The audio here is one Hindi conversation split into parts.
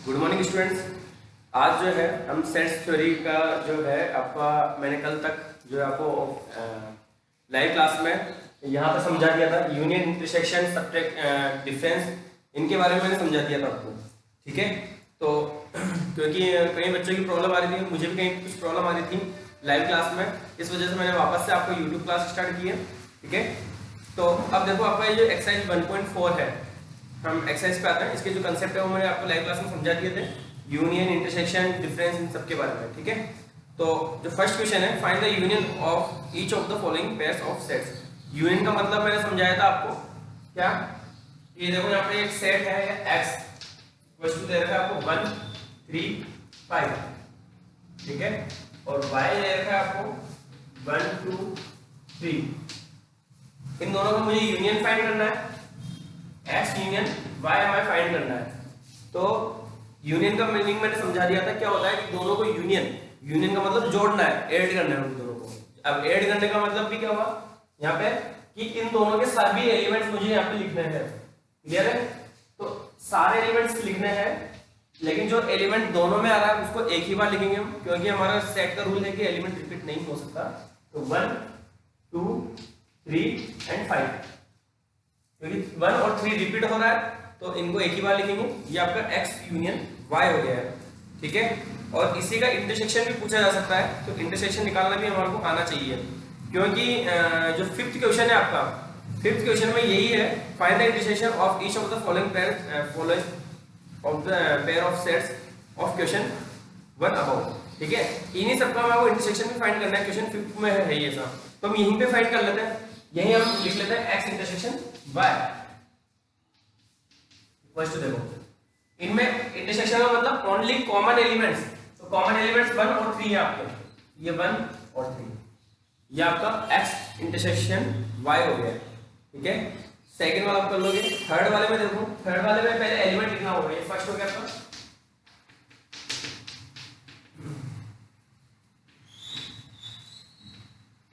Good morning students. आज जो है हम सेट्स थ्योरी का जो है आपका मैंने कल तक जो है आपको लाइव क्लास में यहाँ पे समझा दिया था। यूनियन, इंटरसेक्शन, सब्ट्रैक्ट, डिफरेंस, इनके बारे में मैंने समझा दिया था आपको। ठीक है, तो क्योंकि कई बच्चों की प्रॉब्लम आ रही थी, मुझे भी कहीं कुछ प्रॉब्लम आ रही थी लाइव क्लास में, इस वजह से मैंने वापस से आपको यूट्यूब क्लास स्टार्ट की है। ठीक है, तो अब देखो आपका ये जो एक्सरसाइज 1.4 है, हम एक्सरसाइज पे आते हैं। इसके जो कंसेप्ट है वो मैंने आपको लाइव क्लास में समझा दिए थे, यूनियन, इंटरसेक्शन, डिफरेंस, इन सब के बारे में। ठीक है, तो जो फर्स्ट क्वेश्चन है, find the union of each of the following pairs of sets. Union का मतलब मैंने समझाया था आपको, क्या ये देखो यहाँ पे एक सेट है x वस्तु दे रखा है आपको 1 3 5, ठीक है, और y दे रखा है आपको 1 2 3। इन दोनों का मुझे यूनियन फाइंड करना है, x यूनियन y हमें फाइंड करना है। तो यूनियन का मीनिंग मैंने समझा दिया था, क्या होता है कि दोनों को यूनियन का मतलब जोड़ना है, ऐड करना है उन दोनों को। अब ऐड करने का मतलब भी क्या हुआ यहाँ पे कि इन दोनों के सभी एलिमेंट्स मुझे यहाँ पे लिखने हैं। क्लियर है? तो सारे एलिमेंट्स लिखने हैं, लेकिन जो एलिमेंट दोनों में आ रहा है उसको एक ही बार लिखेंगे हम, क्योंकि हमारा सेट का रूल है कि एलिमेंट रिपीट नहीं हो सकता। तो 1 2 3 एंड 5, क्योंकि 1 और 3 रिपीट हो रहा है तो इनको एक ही बार लिखेंगे। ये आपका x यूनियन y हो गया है। ठीक है, और इसी का इंटरसेक्शन भी पूछा जा सकता है, तो इंटरसेक्शन निकालना भी हमारे को आना चाहिए, क्योंकि जो फिफ्थ क्वेश्चन है आपका, फिफ्थ क्वेश्चन में यही है, find the intersection of each of the following pair of sets of question 1 above. ठीक है, इन्हीं सबका हमें इंटरसेक्शन भी फाइंड करना है, क्वेश्चन फिफ्थ में है ये सब, तो हम यहीं पे फाइंड कर लेते हैं। यही हम लिख लेते हैं x इंटरसेक्शन y। फर्स्ट देखो, इनमें इंटरसेक्शन का मतलब ओनली कॉमन एलिमेंट्स, तो कॉमन एलिमेंट्स 1 और 3 है आपके, ये 1 और 3, ये आपका x इंटरसेक्शन y हो गया। ठीक है, सेकंड वाला आप कर लोगे। थर्ड वाले में देखो, थर्ड वाले में पहले एलिमेंट लिखना होगा। ये फर्स्ट हो गया आपका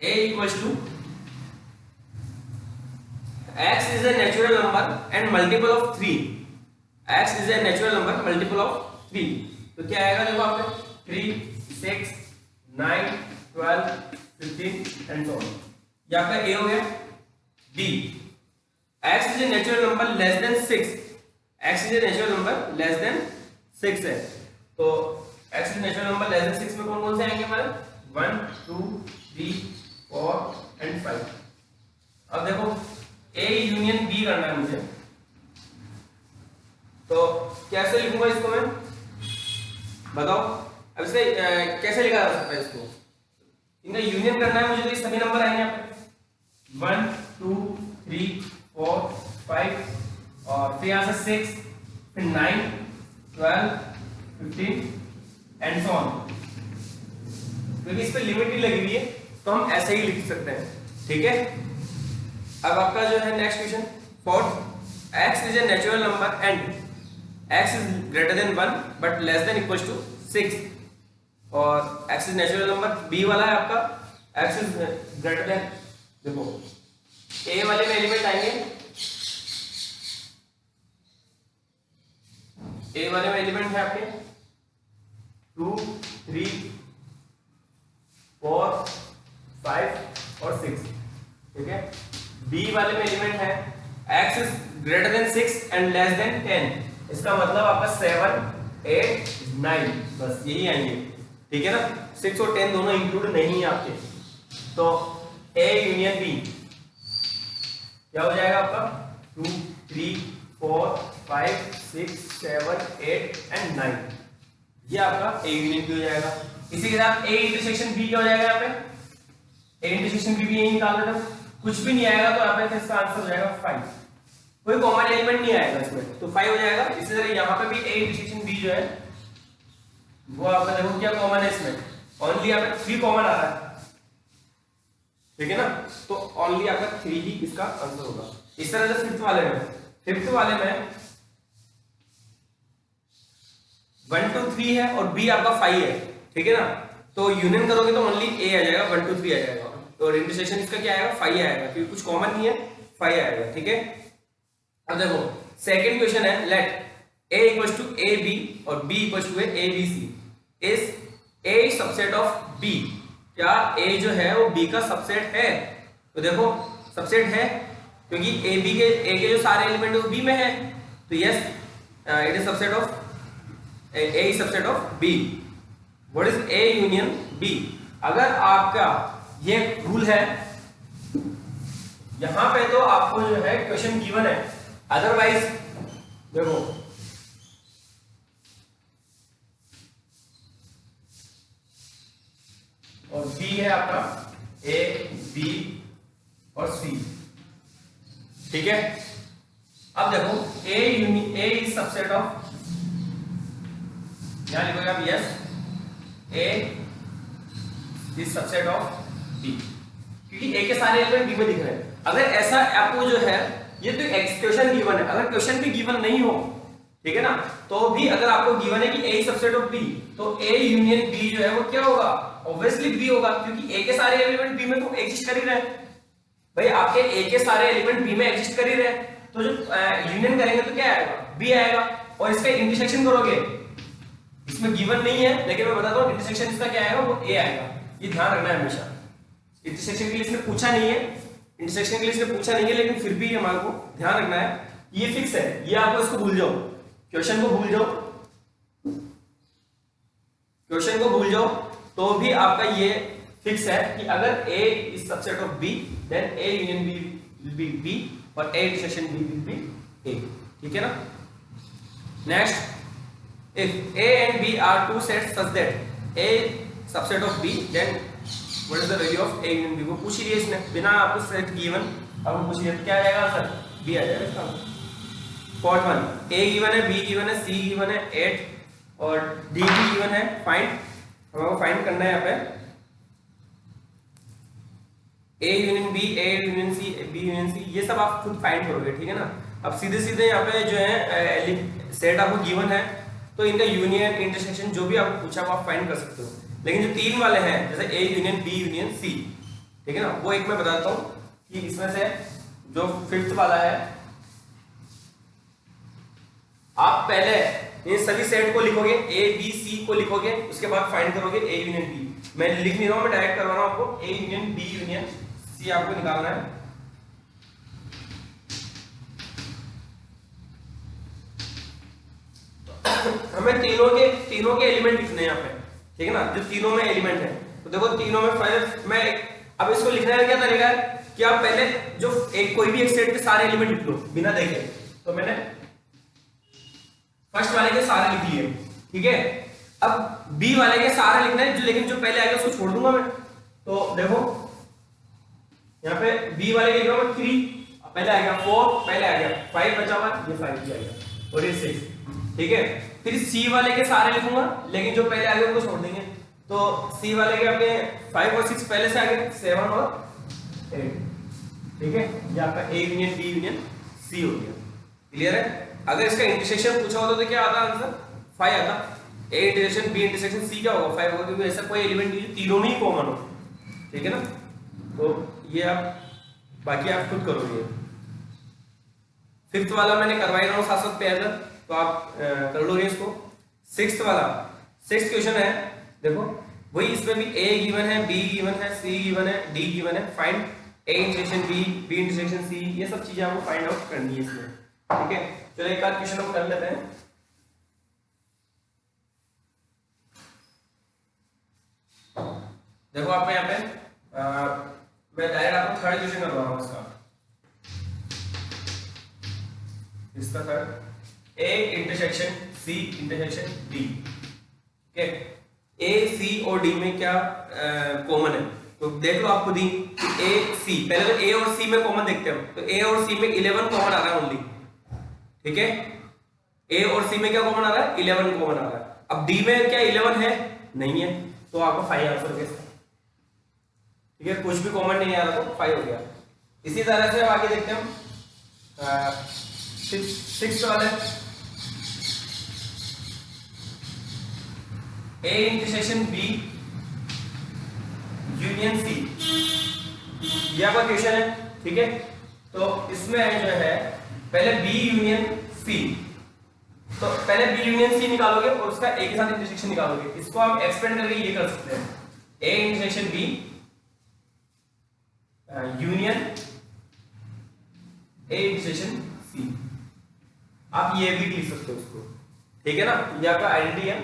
a equals to x is a natural number and multiple of 3। x is a natural number multiple of 3, तो क्या आएगा देखो आपने 3 6 9 12 15 एंड सो ऑन। ये आपका a हो गया। b, x is a natural number less than 6, x is a natural number less than 6 है, तो x is a natural number less than 6 में कौन कौन से आएंगे हमारे 1 2 3 4 एंड 5। अब देखो a यूनियन b करना है मुझे, तो कैसे लिखूंगा इसको मैं, बताओ। अब इसे कैसे लिखा जा सकता है इसको, इनका यूनियन करना है मुझे, तो ये सभी नंबर आएंगे यहाँ पे 1 2 3 4 5 और फिर यहाँ से 6 फिर 9 12 15 एंड सो ऑन, क्योंकि इस पे लिमिट ही लगी हुई है तो हम ऐसे ही लिख सकते हैं। ठीक है, अब आपका जो है next question fourth, x is a natural number and x is greater than 1 but less than equals to 6, और x is natural number. b वाला है आपका x is greater than, देखो a वाले में एलिमेंट आएंगे, a वाले में एलिमेंट है आपके 2 3 4 5 और 6। ठीक है, b वाले में एलिमेंट है x is greater than 6 and less than 10, इसका मतलब आपका 7 8 9, बस यही आएंगे। ठीक है ना, 6 और 10 दोनों इंक्लूड नहीं है आपके, तो a यूनियन b क्या हो जाएगा आपका 2 3 4 5 6 7 8 एंड 9, ये आपका a यूनियन b हो जाएगा। इसी के साथ a इंटरसेक्शन b क्या हो जाएगा यहाँ पे, a इंटरसेक्शन b भी यही निकाल लेना, कुछ भी नहीं आएगा तो यहाँ पे इसका आंसर हो जाएगा 5, कोई कॉमन एलिमेंट नहीं आएगा इसमें, तो 5 हो जाएगा। इसी तरह यहाँ पे भी a इंटरसेक्शन b जो है वो आपका देखो क्या कॉमन है इसमें, ओनली यहाँ पे 3 कॉमन आ रहा है। ठीक है ना, तो ओनली आपका 3 ही इसका आंसर होगा। इस तरह से फिफ्थ वाले में 1 2 3 है और b आपका 5 है। ठीक है ना, तो यूनियन करोगे तो ओनली a आ जाएगा, 1 2 3 आ जाएगा, और इंटरसेक्शन इसका क्या आएगा 5 आएगा, क्योंकि कुछ कॉमन नहीं है, 5 आएगा। ठीक है, अब देखो सेकंड क्वेश्चन है, let A equal to A B और B equal to A B C, is A subset of B, क्या A जो है वो B का सबसेट है? तो देखो सबसेट है क्योंकि A के जो सारे एलिमेंट है वो B में है, तो yes it is subset of A is subset of B। What is A union B? अगर आपका ये रूल है यहां पे तो आपको जो है क्वेश्चन गिवन है, अदरवाइज देखो और B है आपका A B और C, ठीक है। अब देखो A इज सबसेट ऑफ, यहां लिखोगे आप yes A is subset of B, क्योंकि A के सारे एलिमेंट B में दिख रहे हैं। अगर ऐसा आपको जो है ये तो एक्सप्रेशन गिवन है, अगर क्वेश्चन भी गिवन नहीं हो, ठीक है ना, तो भी अगर आपको गिवन है कि A सबसेट ऑफ B, तो A यूनियन B जो है वो क्या होगा? ऑब्वियसली B होगा, क्योंकि A के सारे एलिमेंट B में तो एग्जिस्ट कर ही रहे हैं भाई, आपके A के सारे एलिमेंट B में एग्जिस्ट कर ही रहे हैं, तो जो यूनियन करेंगे तो क्या आएगा? B आएगा। और इसका इंटरसेक्शन करोगे, इसमें गिवन नहीं है लेकिन मैं बताता हूं इंटरसेक्शन इसका क्या आएगा, वो A आएगा। ये ध्यान रखना है हमेशा। इंटरसेक्शन के लिए इसने पूछा नहीं है, इंटरसेक्शन के लिए इसने पूछा नहीं है, लेकिन फिर भी हमारे को ध्यान रखना है, ये फिक्स है, ये आपको इसको भूल जाओ, क्वेश्चन को भूल जाओ, क्वेश्चन को भूल जाओ तो भी आपका ये फिक्स है कि अगर A is subset of B, then A union B will be B और A intersection B will be A, ठीक है ना। Next, if A and B are two sets such that A subset of B, then what is the value of A union B? वो पूछ लिया इसने बिना आपको सेट गिवन, अब पूछ लिया क्या आ जाएगा आंसर? B आ जाएगा इसका। फोर्थ वन, A गिवन है, B गिवन है, C गिवन है 8 और D भी गिवन है, फाइंड, हमें फाइंड करना है यहाँ पे A union B, A union C, B union C, ये सब आप खुद फाइंड करोगे, ठीक है ना। अब सीधे सीधे यहाँ पे जो है सेट आपको गिवन है, तो इनका यूनियन इंटरसेक्शन जो भी आपको पूछा वो आप फाइंड कर सकते हो, लेकिन जो तीन वाले हैं जैसे A union B union C, ठीक है ना, वो एक मैं बताता हूँ कि इसमें से जो फिफ्थ वाला है, आप पहले ये सभी सेट को लिखोगे, A B C को लिखोगे, उसके बाद फाइंड करोगे A यूनियन B। मैं लिख नहीं रहा हूं, मैं डायरेक्ट करवा रहा हूं आपको, A union B union C आपको निकालना है। हमें तीनों के एलिमेंट लिखने हैं यहाँ पे, ठीक है ना, जो तीनों में एलिमेंट है। तो देखो तीनों में पहले मैं अब इसको लिखने का क्या तरीका है कि आप पहले जो कोई भी एक सेट के सारे एलिमेंट लिख लो बिना देखे। तो मैंने फर्स्ट वाले के सारे लिख लिए, ठीक है। अब बी वाले के सारे लिखना है, जो लेकिन जो पहले आएगा उसको छोड़ दूंगा मैं। तो देखो यहाँ पे बी वाले के लिख रहा हूं 3, पहले आ गया 4, पहले आ गया 5 बचा हुआ, ये 5 भी आएगा और ये 6, ठीक है। फिर सी वाले के सारे लिखूंगा, लेकिन जो पहले आ गए उनको छोड़ देंगे। तो सी वाले के आपके 5 और 6 पहले से आ गए, 7 और 8, ठीक है। ये आपका A union B union C हो गया, क्लियर है। अगर इसका इंटरसेक्शन पूछा होता तो क्या आता आंसर? 5 आता। A intersection B intersection C क्या होगा? 5 होगा, क्योंकि ऐसा कोई एलिमेंट नहीं है तीनों में ही कॉमन हो, ठीक है ना। तो ये आप बाकी आप खुद करोगे। फिफ्थ वाला मैंने करवाई रहा हूँ साथ साथ पैर, तो आप कर लोगे इसको। सिक्स्थ वाला, सिक्स्थ क्वेश्चन है, देखो वही, इसमें भी A गिवन है, B गिवन है, C गिवन है, D गिवन है, find A intersection B, B intersection C, ये सब चीजें आपको फाइंड आउट करनी है इसमें, ठीक है। चलो एक आध क्वेश्चन हम कर लेते हैं। देखो आप यहाँ पे मैं डायरेक्ट आपको थर्ड क्वेश्चन करवा रहा हूँ इसका third, A intersection C intersection D, ठीक है। A C और D में क्या कॉमन है? तो देख लो आप खुद ही, A C, पहले तो A और C में कॉमन देखते हैं। तो A और C में 11 कॉमन आ रहा है ओनली, ठीक है। A और C में क्या कॉमन आ रहा है? 11 कॉमन आ रहा है। अब D में क्या 11 है? नहीं है, तो आपको 5 आंसर हो गया, ठीक है। कुछ भी कॉमन नहीं आ रहा तो 5 हो गया। इसी तरह से आगे देखते हैं हम सिक्स्थ वाले, A intersection B union C, ये आपका क्वेश्चन है, ठीक है। तो इसमें जो है पहले B यूनियन C, तो पहले बी यूनियन सी निकालोगे और उसका ए के साथ इंटरसेक्शन निकालोगे। इसको हम एक्सपेंड करके ये कर सकते हैं, A intersection B union A intersection C. आप ये भी लिख सकते हो उसको, ठीक है ना। ये आपका आइडेंटिटी है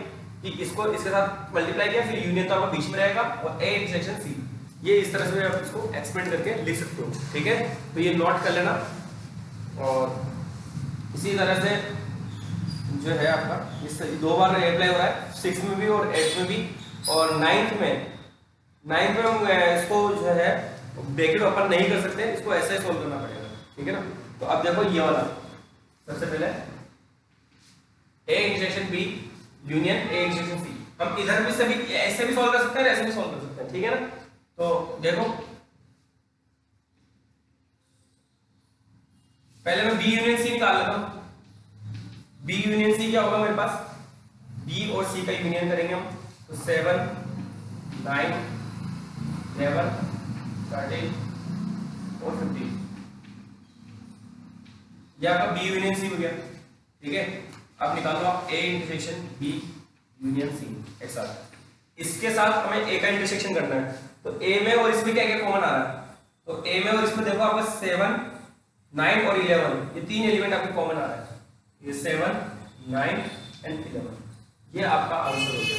कि इसको इसके साथ मल्टीप्लाई किया, फिर यूनियन तो आपका बीच में रहेगा और ए इंटरसेक्शन सी। ये इस तरह से आप इसको एक्सपेंड करके लिख सकते हो, ठीक है। तो ये नोट कर लेना। और इसी तरह से जो है आपका इस दो बार अप्लाई हो रहा है, 6 में भी और 8 में भी। और 9th में हम इसको जो है ब्रैकेट ओपन नहीं कर सकते, इसको ऐसे सोल्व करना पड़ेगा, ठीक है ना। तो अब देखो ये वाला सबसे पहले A intersection B union A intersection C. हम इधर भी सभी ऐसे भी सॉल्व कर सकते हैं, ऐसे भी सॉल्व कर सकते हैं, ठीक है ना। तो देखो पहले मैं बी यूनियन सी निकाल लेता हूं। बी यूनियन सी क्या होगा मेरे पास, बी और सी का यूनियन करेंगे हम। तो 7 9 11 13 और 15 ये आपका बी यूनियन सी हो गया, ठीक है। अब निकालो आप A intersection B union C एक साथ। इसके साथ हमें ए का इंटरसेक्शन करना है। तो ए में और इसमें क्या क्या कॉमन आ रहा है, तो ए में और इसमें देखो आपका 7 9 और 11 ये तीन एलिमेंट आपके कॉमन आ रहा है। ये 7 9 एंड 11 ये आपका आंसर हो गया,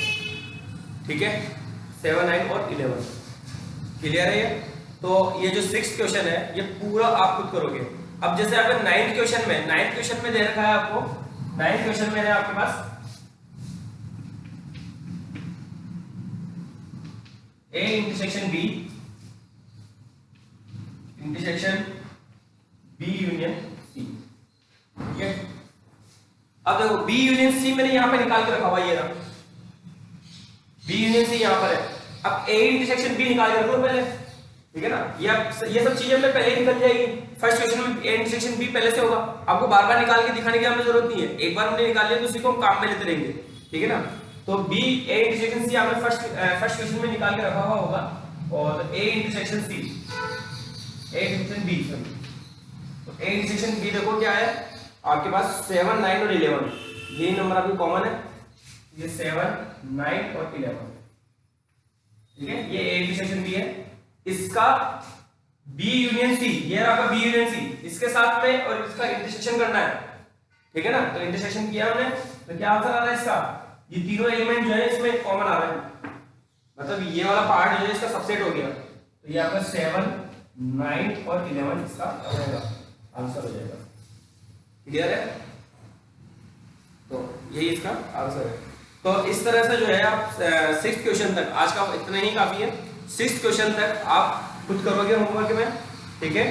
ठीक है। 7 9 और 11 क्लियर है ये। तो ये जो 6th क्वेश्चन है ये पूरा आप खुद करोगे। अब जैसे आपके 9th क्वेश्चन में दे रखा है आपको, 9th क्वेश्चन में है आपके पास A intersection B union C, ठीक है। अब देखो बी यूनियन सी मैंने यहां पे निकाल के रखा हुआ, ये रहा बी यूनियन सी यहां पर है। अब ए इंटरसेक्शन बी निकाल के रख लो पहले, ठीक है ना। ये सब चीजें हमें पहले ही निकल जाएगी। फर्स्ट क्वेश्चन में ए इंटरसेक्शन बी पहले से होगा, आपको बार बार निकाल के दिखाने की हमें जरूरत नहीं है। एक बार हमने निकाल लिया तो उसी को हम काम में लेते रहेंगे, ठीक है ना। तो बी ए इंटरसेक्शन सी आपने फर्स्ट क्वेश्चन में निकाल के रखा हुआ होगा। और A intersection C A intersection B, तो ए इंटरसेक्शन बी देखो क्या है आपके पास 7 9 और 11 ये नंबर आपके कॉमन है। ये 7 9 और 11, ठीक है। ये ए इंटरसेक्शन बी है। इसका बी यूनियन सी, ये आपका बी यूनियन सी, इसके साथ में और इसका इंटरसेक्शन करना है, ठीक है ना। तो इंटरसेक्शन किया हमने, तो क्या आंसर आ रहा है इसका, ये तीनों एलिमेंट जो है इसमें कॉमन आ रहे हैं, मतलब ये वाला पार्ट जो है इसका सबसेट हो गया। तो ये आपका 7 9 और 11 इसका आंसर हो जाएगा, क्लियर है। तो यही इसका आंसर है। तो इस तरह से जो है आप 6th क्वेश्चन तक, आज का इतना ही काफी है, 6th क्वेश्चन तक आप खुद करोगे होमवर्क में, ठीक है।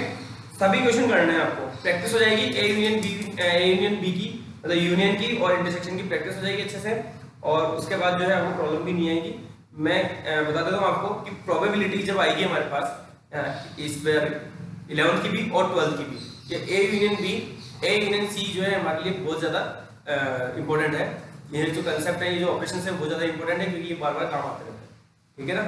सभी क्वेश्चन करने हैं आपको, प्रैक्टिस हो जाएगी ए यूनियन बी की, मतलब यूनियन की और इंटरसेक्शन की प्रैक्टिस हो जाएगी अच्छे से। और उसके बाद जो है आपको प्रॉब्लम भी नहीं आएगी। मैं बता देता हूँ आपको कि प्रोबेबिलिटी जब आएगी हमारे पास इस बार 11th की भी और 12th की भी, ये A union B A union C जो है हमारे लिए बहुत ज्यादा इंपॉर्टेंट है। ये जो कंसेप्ट है, ये जो ऑपरेशन है बहुत ज्यादा इंपॉर्टेंट है, क्योंकि ये बार बार काम आते रहते हैं, ठीक है ना।